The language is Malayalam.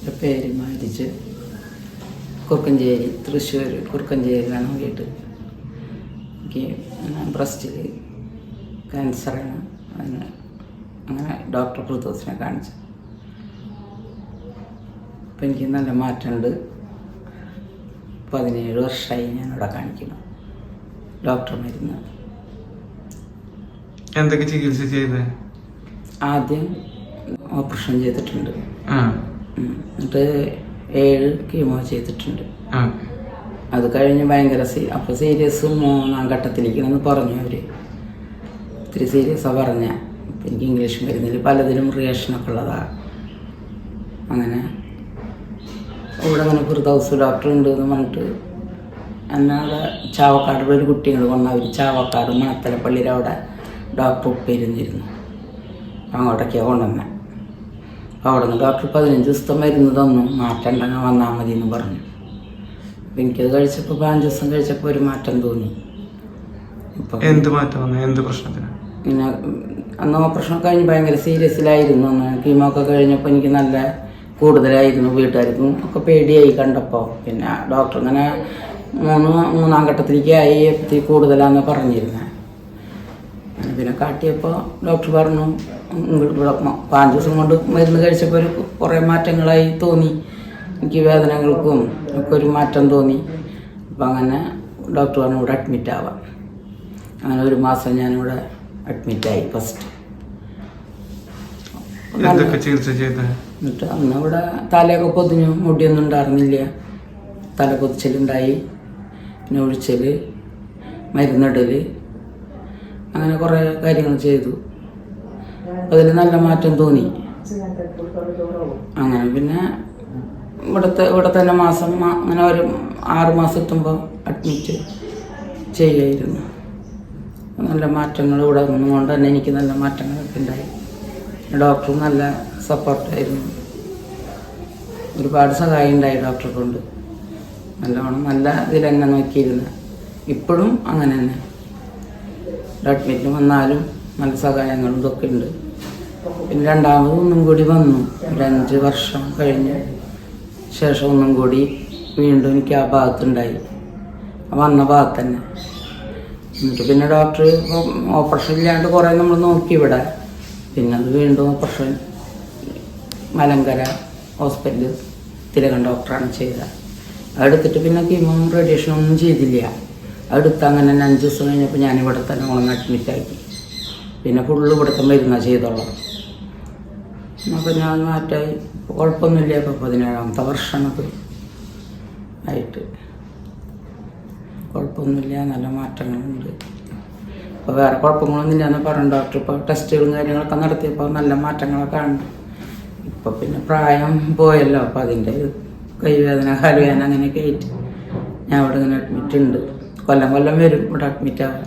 എൻ്റെ പേര് മാരിച്ച് കുറുക്കഞ്ചേരി, തൃശ്ശൂർ കുറുക്കഞ്ചേരിയിലാണ് വീട്ട്. എനിക്ക് ബ്രസ്റ്റിൽ ക്യാൻസറാണ്. അങ്ങനെ ഡോക്ടർ ഫിർദൗസിനെ കാണിച്ചു. അപ്പം എനിക്ക് നല്ല മാറ്റമുണ്ട്. 17 വർഷമായി ഞാനിവിടെ കാണിക്കുന്നു. ഡോക്ടർ മരുന്ന്. എന്തൊക്കെ ചികിത്സ ചെയ്തേ? ആദ്യം ഓപ്പറേഷൻ ചെയ്തിട്ടുണ്ട്. എന്നിട്ട് 7 കീമോ ചെയ്തിട്ടുണ്ട്. അത് കഴിഞ്ഞ് ഭയങ്കര അപ്പോൾ സീരിയസ് 3-ാം ഘട്ടത്തിലേക്കാണെന്ന് പറഞ്ഞു അവർ. ഇത്തിരി സീരിയസാണ് പറഞ്ഞ. അപ്പം എനിക്ക് ഇംഗ്ലീഷ് മരുന്നിൽ പലതിലും റിയാക്ഷനൊക്കെ ഉള്ളതാണ്. അങ്ങനെ ഇവിടെ അങ്ങനെ ഫിർദൗസ് ഡോക്ടർ ഉണ്ട് എന്ന് പറഞ്ഞിട്ട് എന്നവിടെ ചാവക്കാട് ഒരു കുട്ടികൾ വന്ന് അവർ ചാവക്കാട് മണത്തലപ്പള്ളിയിൽ അവിടെ ഡോക്ടർ ഉപ്പയിരുന്നിരുന്നു. അങ്ങോട്ടൊക്കെയാണ് കൊണ്ടുവന്നത്. അപ്പോൾ അവിടെ നിന്ന് ഡോക്ടർ 15 ദിവസത്തെ മരുന്ന് തന്നു. മാറ്റം ഉണ്ടെങ്കിൽ വന്നാൽ മതി എന്ന് പറഞ്ഞു. അപ്പം എനിക്കത് കഴിച്ചപ്പോൾ 5 ദിവസം കഴിച്ചപ്പോൾ ഒരു മാറ്റം തോന്നി. ഇപ്പം എന്ത് മാറ്റം വന്നു? എന്ത് പ്രശ്നത്തിന്? പിന്നെ അന്ന് ഓപ്പറേഷൻ കഴിഞ്ഞ് ഭയങ്കര സീരിയസിലായിരുന്നു. അന്ന് കീമോ ഒക്കെ കഴിഞ്ഞപ്പോൾ എനിക്ക് നല്ല കൂടുതലായിരുന്നു. വീട്ടുകാർക്കും ഒക്കെ പേടിയായി കണ്ടപ്പോൾ. പിന്നെ ഡോക്ടർ ഇങ്ങനെ 3-ാം ഘട്ടത്തിലേക്ക് ആയി, എത്തി കൂടുതലാണെന്ന് പറഞ്ഞിരുന്നത്. പിന്നെ കാട്ടിയപ്പോൾ ഡോക്ടർ പറഞ്ഞു ഇവിടെ 5 ദിവസം കൊണ്ട് മരുന്ന് കഴിച്ചപ്പോൾ ഒരു കുറേ മാറ്റങ്ങളായി തോന്നി. എനിക്ക് വേദനകൾക്കും ഒക്കെ ഒരു മാറ്റം തോന്നി. അപ്പം അങ്ങനെ ഡോക്ടർ പറഞ്ഞു ഇവിടെ അഡ്മിറ്റ് ആവാം. അങ്ങനെ 1 മാസം ഞാനിവിടെ അഡ്മിറ്റായി ഫസ്റ്റ്. എന്നിട്ട് അന്ന് ഇവിടെ തലയൊക്കെ പൊതിഞ്ഞു. മുടിയൊന്നും ഉണ്ടായിരുന്നില്ല. തല പൊതിച്ചലുണ്ടായി, പിന്നെ ഒഴിച്ചൽ, മരുന്നിടൽ, അങ്ങനെ കുറേ കാര്യങ്ങൾ ചെയ്തു. അതിൽ നല്ല മാറ്റം തോന്നി. അങ്ങനെ പിന്നെ ഇവിടെ തന്നെ മാസം അങ്ങനെ ഒരു 6 മാസം എത്തുമ്പോൾ അഡ്മിറ്റ് ചെയ്യുമായിരുന്നു. നല്ല മാറ്റങ്ങൾ ഇവിടെ നിന്നുകൊണ്ട് തന്നെ എനിക്ക് നല്ല മാറ്റങ്ങളൊക്കെ ഉണ്ടായി. ഡോക്ടർ നല്ല സപ്പോർട്ടായിരുന്നു. ഒരുപാട് സഹായം ഉണ്ടായി ഡോക്ടറെ കൊണ്ട്. നല്ലോണം നല്ല ഇതിൽ തന്നെ നോക്കിയിരുന്നു. ഇപ്പോഴും അങ്ങനെ തന്നെ അഡ്മിറ്റിന് വന്നാലും നല്ല സഹായങ്ങളും ഇതൊക്കെ ഉണ്ട്. പിന്നെ രണ്ടാമത് ഒന്നും കൂടി വന്നു. 5 വർഷം കഴിഞ്ഞ് ശേഷം ഒന്നും കൂടി വീണ്ടും എനിക്ക് ആ ഭാഗത്തുണ്ടായി. വന്ന ഭാഗത്ത് തന്നെ. എന്നിട്ട് പിന്നെ ഡോക്ടർ ഓപ്പറേഷൻ ഇല്ലാണ്ട് കുറേ നമ്മൾ നോക്കി ഇവിടെ. പിന്നെ അത് വീണ്ടും ഓപ്പറേഷൻ മലങ്കര ഹോസ്പിറ്റലിൽ തിലകൻ ഡോക്ടറാണ് ചെയ്തത്. അതെടുത്തിട്ട് പിന്നെ കീമോ റേഡിയേഷൻ ഒന്നും ചെയ്തില്ല. അടുത്ത് അങ്ങനെ 5 ദിവസം കഴിഞ്ഞപ്പോൾ ഞാനിവിടെ തന്നെ ഉണങ്ങി അഡ്മിറ്റാക്കി. പിന്നെ ഫുള്ള് ഇവിടുത്തെ മരുന്നാണ് ചെയ്തോളാം. അപ്പോൾ ഞാൻ മാറ്റായി. കുഴപ്പമൊന്നുമില്ല. ഇപ്പോൾ 17ാമത്തെ വർഷമാണത് ആയിട്ട്. കുഴപ്പമൊന്നുമില്ല. നല്ല മാറ്റങ്ങളുണ്ട്. അപ്പോൾ വേറെ കുഴപ്പങ്ങളൊന്നുമില്ല എന്ന് പറഞ്ഞു ഡോക്ടർ. ഇപ്പോൾ ടെസ്റ്റുകളും കാര്യങ്ങളൊക്കെ നടത്തിയപ്പോൾ നല്ല മാറ്റങ്ങളൊക്കെ കാണുന്നു. ഇപ്പോൾ പിന്നെ പ്രായം പോയല്ലോ. അപ്പോൾ അതിൻ്റെ കൈവേദന, കാലുവേദന അങ്ങനെയൊക്കെ ആയിട്ട് ഞാൻ ഇവിടെ ഇങ്ങനെ അഡ്മിറ്റ് ഉണ്ട്. കൊല്ലം വരും ഇവിടെ അഡ്മിറ്റ് ആവാൻ.